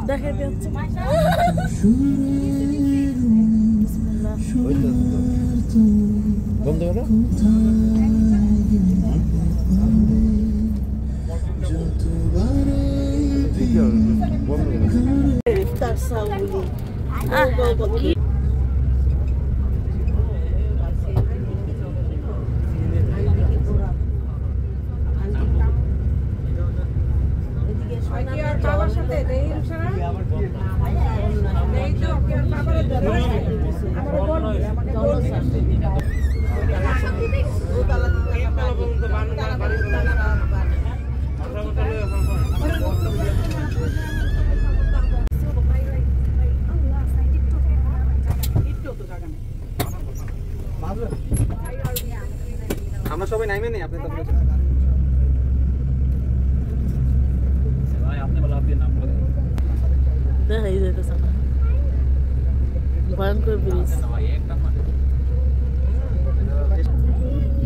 দেখাই দিচ্ছে আমরা সবাই নাইমে নেই আপনি তো ভাই আপনি বলা আপনি নাম বলেন দেখাই যাইতেছে না ভয়ঙ্কর ব্রিজ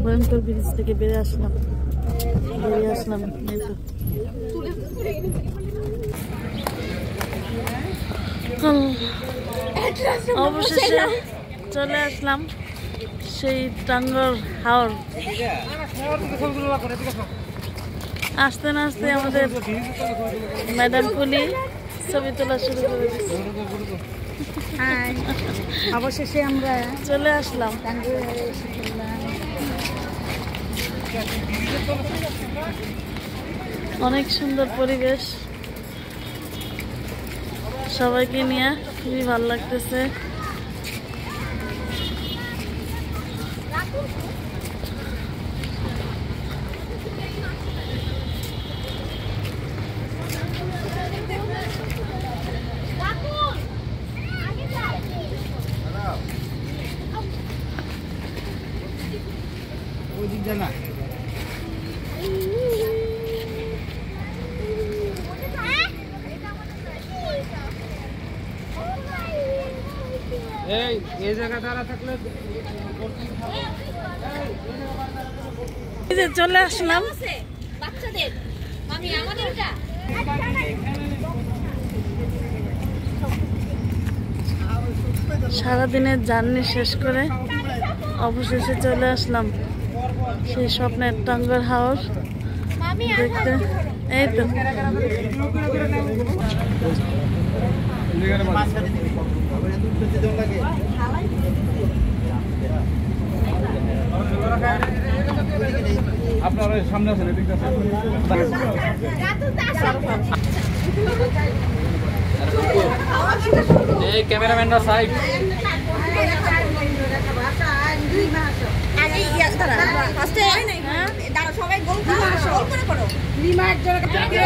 ভয়ঙ্কর ব্রিজ থেকে বেরিয়ে আসলাম অবশেষে চলে আসলাম সেই টাঙ্গর হাওর। আসতে না আসতে আমাদের ম্যাডাম কুলি ছবি তোলা শুরু করে দিচ্ছে। অবশেষে আমরা চলে আসলাম। অনেক সুন্দর পরিবেশ, সবাইকে নিয়ে খুবই ভালো লাগতেছে। এই জায়গা দ্বারা থাকলে চলে আসলাম। সারাদিনের জার্নি শেষ করে অবশেষে চলে আসলাম সেই স্বপ্নের টাঙ্গর হাওর দেখতে। এই তো আপনারা সামনে আছেন এদিকে এই ক্যামেরাম্যানরা সাইড সবাই গোল করো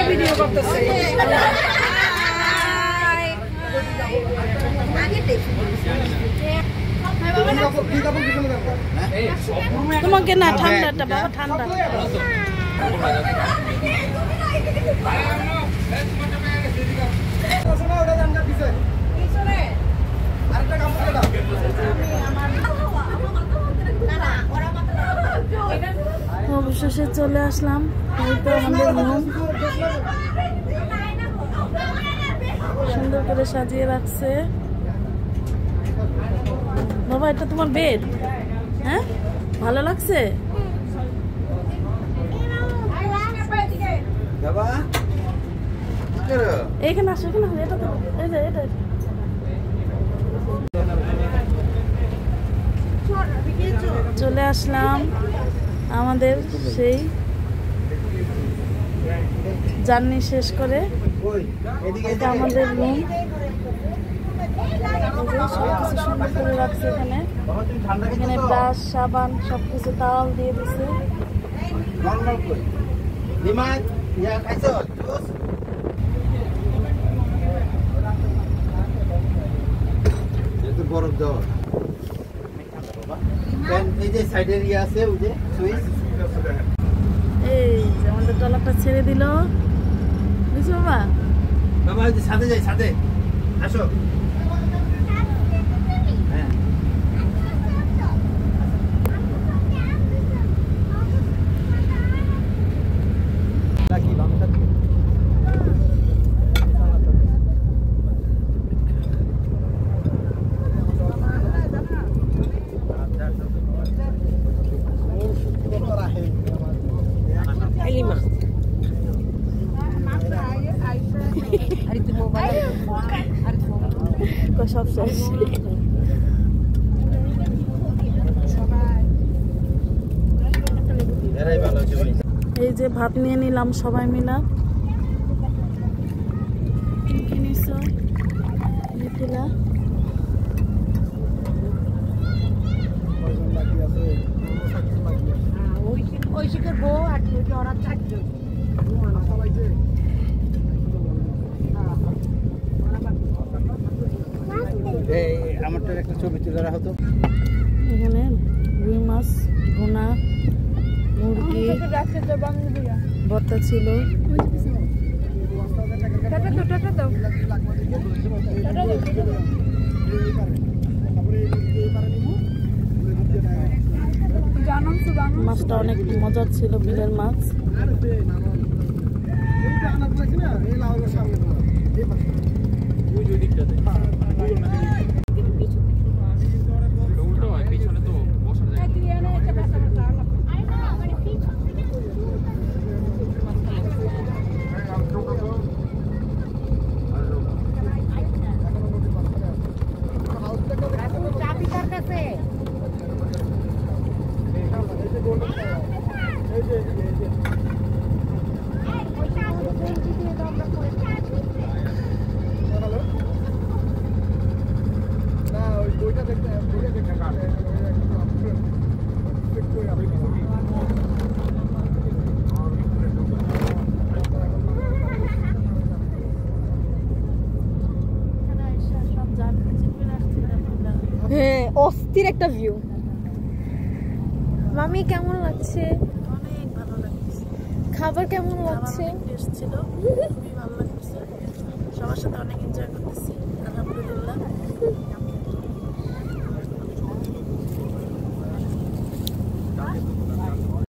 ভিডিও করতেছে। তোমাকে না ঠান্ডাটা বাবা ঠান্ডা অবশেষে চলে আসলাম। এই তো আমাদের রুম সুন্দর করে সাজিয়ে রাখছে। বাবা এটা তোমার বেড? হ্যাঁ ভালো লাগছে? এইখানে আসো, এখানে এটা তো এটা চলে আসলাম আমাদের সেই জার্নি শেষ করে। এটা আমাদের রুম, সবকিছু সুন্দর করে রাখছে। এখানে ব্রাশ সাবান সবকিছু তাওয়াল দিয়ে দিছে। বরফ দেওয়া এই যে সাইডের ইয়ে আছে ওই যে সুইচ এই যে আমাদের ট্রলারটা ছেড়ে দিল বুঝছো বাবা বাবা এই যে ছাদে যাই ছাদে আসো হ্যাঁ লাকি বামটা সব শেষ এই যে ভাত নিয়ে নিলাম সবাই মিলা কি নিছো মিথিলা ওই শিখের বউ আর ওরা চারজন আমারটার একটা ছবি তুলে রাখো তো এখানে রুই মাছ ভুনা মুরগি ভর্তা ছিল মাছটা অনেক মজার ছিল বিলের মাছ হ্যাঁ অস্থির একটা ভিউ মামি কেমন লাগছে অনেক ভালো লাগছে খাবার কেমন লাগছে টেস্ট ছিল খুবই ভালো লাগছে সবার সাথে অনেক এনজয় করতেছি আলহামদুলিল্লাহ